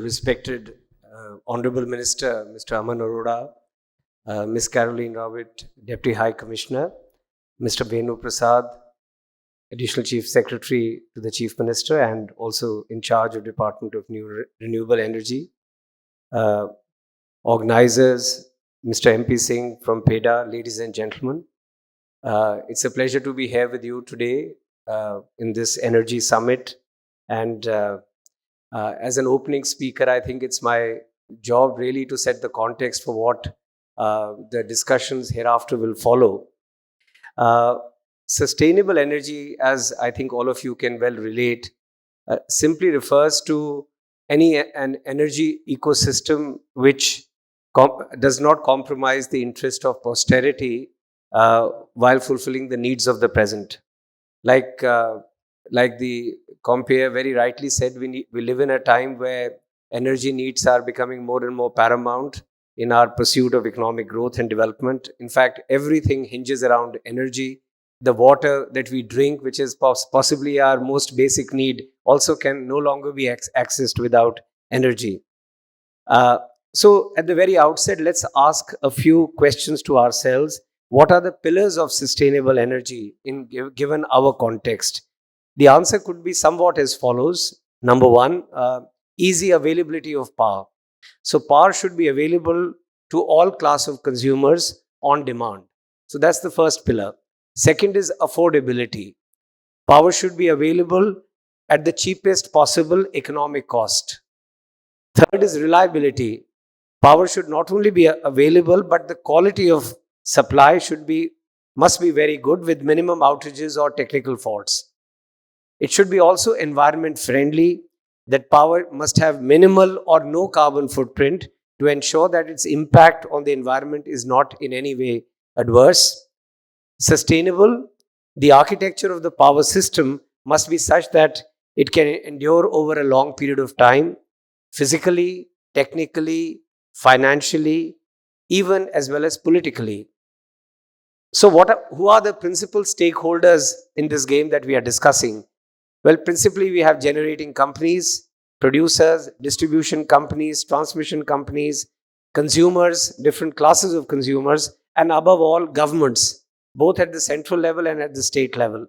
respected Honorable Minister, Mr. Aman Arora, Ms. Caroline Rawit, Deputy High Commissioner, Mr. Venu Prasad, Additional Chief Secretary to the Chief Minister and also in charge of Department of Renewable Energy, organizers, Mr. MP Singh from PEDA, ladies and gentlemen. It's a pleasure to be here with you today in this energy summit. And as an opening speaker, I think it's my job really to set the context for what the discussions hereafter will follow. Sustainable energy, as I think all of you can well relate, simply refers to an energy ecosystem which does not compromise the interest of posterity while fulfilling the needs of the present. Like the compere very rightly said, we live in a time where energy needs are becoming more and more paramount in our pursuit of economic growth and development. In fact, everything hinges around energy. The water that we drink, which is possibly our most basic need, also can no longer be accessed without energy. So at the very outset, let's ask a few questions to ourselves. What are the pillars of sustainable energy given our context? The answer could be somewhat as follows. Number one, easy availability of power. So power should be available to all class of consumers on demand. So that's the first pillar. Second is affordability. Power should be available at the cheapest possible economic cost. Third is reliability. Power should not only be available, but the quality of supply must be very good with minimum outages or technical faults. It should be also environment friendly, that power must have minimal or no carbon footprint to ensure that its impact on the environment is not in any way adverse. Sustainable, the architecture of the power system must be such that it can endure over a long period of time, physically, technically, financially, even as well as politically. So who are the principal stakeholders in this game that we are discussing? Well, principally we have generating companies, producers, distribution companies, transmission companies, consumers, different classes of consumers, and above all, governments, both at the central level and at the state level.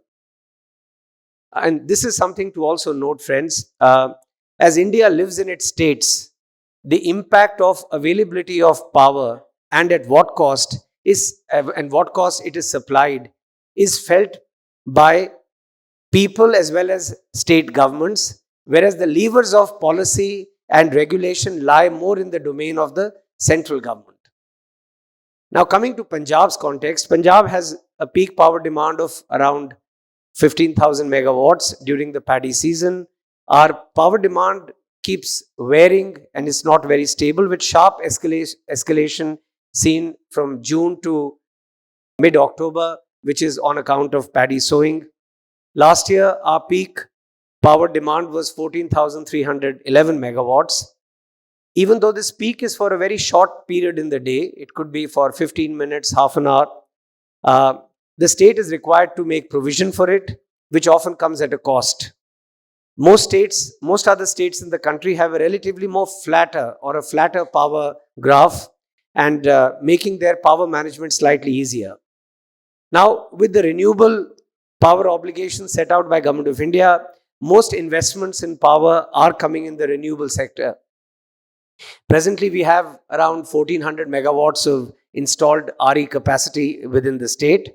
And this is something to also note, friends. As India lives in its states, the impact of availability of power and at what cost it is supplied is felt by people as well as state governments, whereas the levers of policy and regulation lie more in the domain of the central government. Now, coming to Punjab's context, Punjab has a peak power demand of around 15,000 megawatts during the paddy season. Our power demand keeps varying and is not very stable, with sharp escalation seen from June to mid-October, which is on account of paddy sowing. Last year, our peak power demand was 14,311 megawatts. Even though this peak is for a very short period in the day, it could be for 15 minutes, half an hour, the state is required to make provision for it, which often comes at a cost. Most other states in the country have a relatively more flatter power graph and making their power management slightly easier. Now, with the renewable power obligations set out by Government of India, most investments in power are coming in the renewable sector. Presently, we have around 1,400 megawatts of installed RE capacity within the state.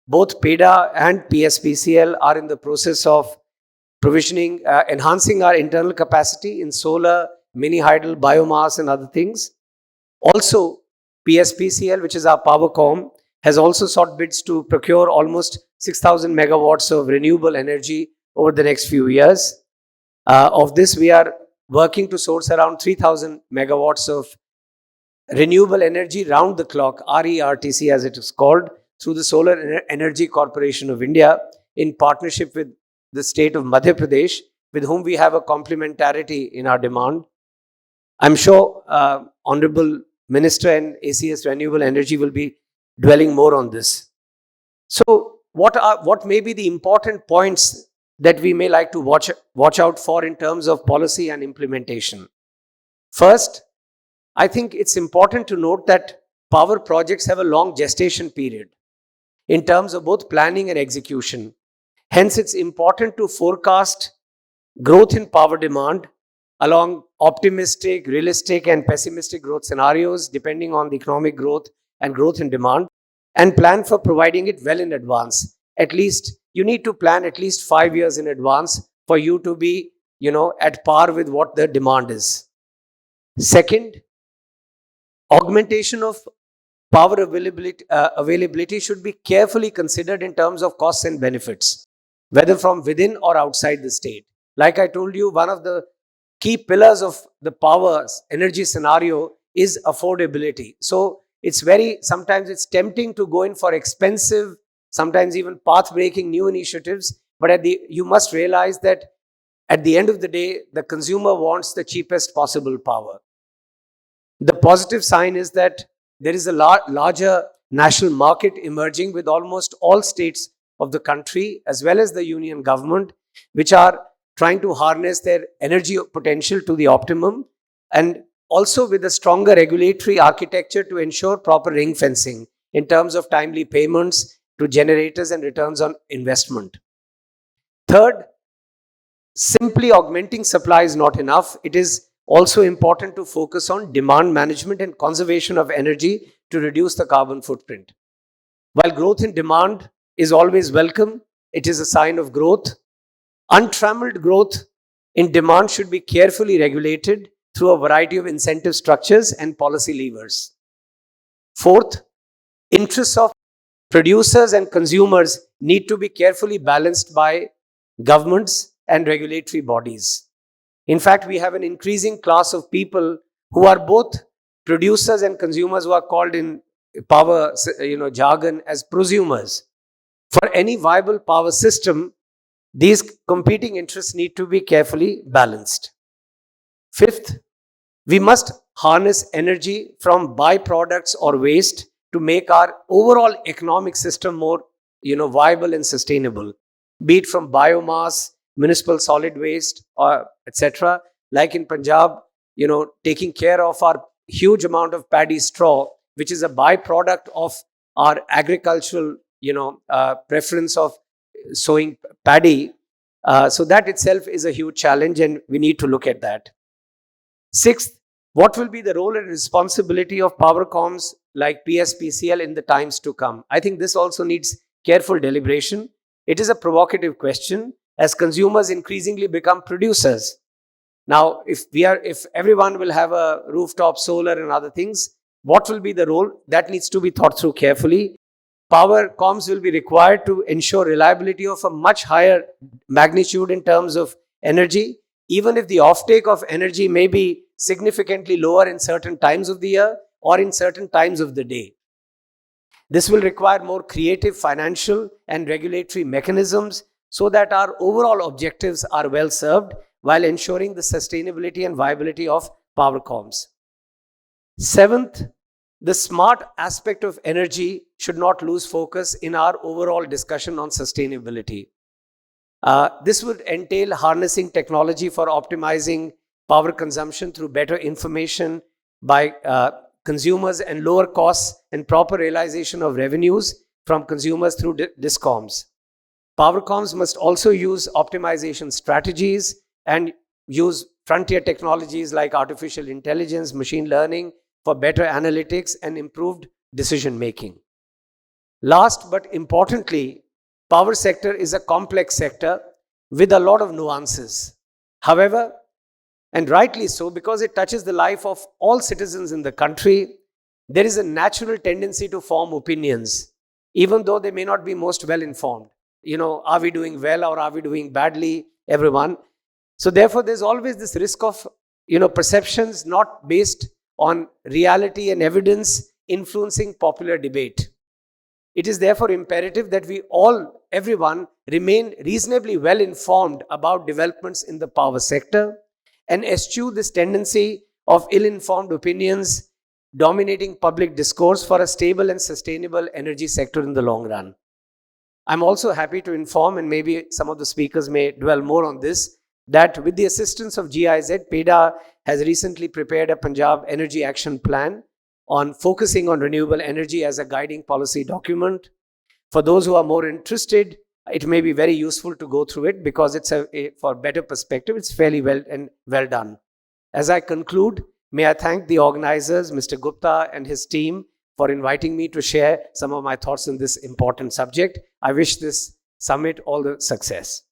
Both PEDA and PSPCL are in the process of provisioning, enhancing our internal capacity in solar, mini hydel, biomass and other things. Also, PSPCL, which is our Powercom, has also sought bids to procure almost 6,000 megawatts of renewable energy over the next few years. Of this, we are working to source around 3,000 megawatts of renewable energy round the clock, RERTC as it is called, through the Solar Energy Corporation of India in partnership with the state of Madhya Pradesh, with whom we have a complementarity in our demand. I'm sure Honorable Minister and ACS Renewable Energy will be dwelling more on this. So what may be the important points that we may like to watch out for in terms of policy and implementation? First, I think it's important to note that power projects have a long gestation period in terms of both planning and execution. Hence, it's important to forecast growth in power demand along optimistic, realistic, and pessimistic growth scenarios depending on the economic growth and growth in demand, and plan for providing it well in advance. At least you need to plan at least 5 years in advance for you to be, at par with what the demand is. Second, augmentation of power availability should be carefully considered in terms of costs and benefits, whether from within or outside the state. Like I told you, one of the key pillars of the power energy scenario is affordability. So sometimes it's tempting to go in for expensive, sometimes even path-breaking new initiatives, but you must realize that at the end of the day, the consumer wants the cheapest possible power. The positive sign is that there is a larger national market emerging with almost all states of the country as well as the union government, which are trying to harness their energy potential to the optimum, and also with a stronger regulatory architecture to ensure proper ring fencing in terms of timely payments to generators and returns on investment. Third, simply augmenting supply is not enough. It is also important to focus on demand management and conservation of energy to reduce the carbon footprint. While growth in demand is always welcome, it is a sign of growth. Untrammeled growth in demand should be carefully regulated through a variety of incentive structures and policy levers. Fourth, interests of producers and consumers need to be carefully balanced by governments and regulatory bodies. In fact, we have an increasing class of people who are both producers and consumers, who are called in power jargon as prosumers. For any viable power system, these competing interests need to be carefully balanced. Fifth, we must harness energy from byproducts or waste to make our overall economic system more viable and sustainable, be it from biomass, municipal solid waste, or etc. Like in Punjab, taking care of our huge amount of paddy straw, which is a byproduct of our agricultural preference of sowing paddy. So that itself is a huge challenge, and we need to look at that. Sixth, what will be the role and responsibility of power coms like PSPCL in the times to come? I think this also needs careful deliberation. It is a provocative question as consumers increasingly become producers. Now, if everyone will have a rooftop solar and other things, what will be the role? That needs to be thought through carefully. Power coms will be required to ensure reliability of a much higher magnitude in terms of energy, even if the offtake of energy may be significantly lower in certain times of the year or in certain times of the day. This will require more creative financial and regulatory mechanisms so that our overall objectives are well served while ensuring the sustainability and viability of power coms. Seventh, the smart aspect of energy should not lose focus in our overall discussion on sustainability. This would entail harnessing technology for optimizing power consumption through better information by consumers and lower costs and proper realization of revenues from consumers through discoms. Power coms must also use optimization strategies and use frontier technologies like artificial intelligence, machine learning for better analytics and improved decision making. Last but importantly, power sector is a complex sector with a lot of nuances. However, and rightly so, because it touches the life of all citizens in the country, there is a natural tendency to form opinions, even though they may not be most well informed. Are we doing well or are we doing badly, everyone? So therefore, there's always this risk of, perceptions not based on reality and evidence influencing popular debate. It is therefore imperative that everyone remain reasonably well informed about developments in the power sector and eschew this tendency of ill-informed opinions dominating public discourse for a stable and sustainable energy sector in the long run. I'm also happy to inform, and maybe some of the speakers may dwell more on this, that with the assistance of GIZ, PEDA has recently prepared a Punjab Energy Action Plan on focusing on renewable energy as a guiding policy document. For those who are more interested, it may be very useful to go through it because it's for better perspective, it's fairly well done. As I conclude, may I thank the organizers, Mr. Gupta and his team, for inviting me to share some of my thoughts on this important subject. I wish this summit all the success.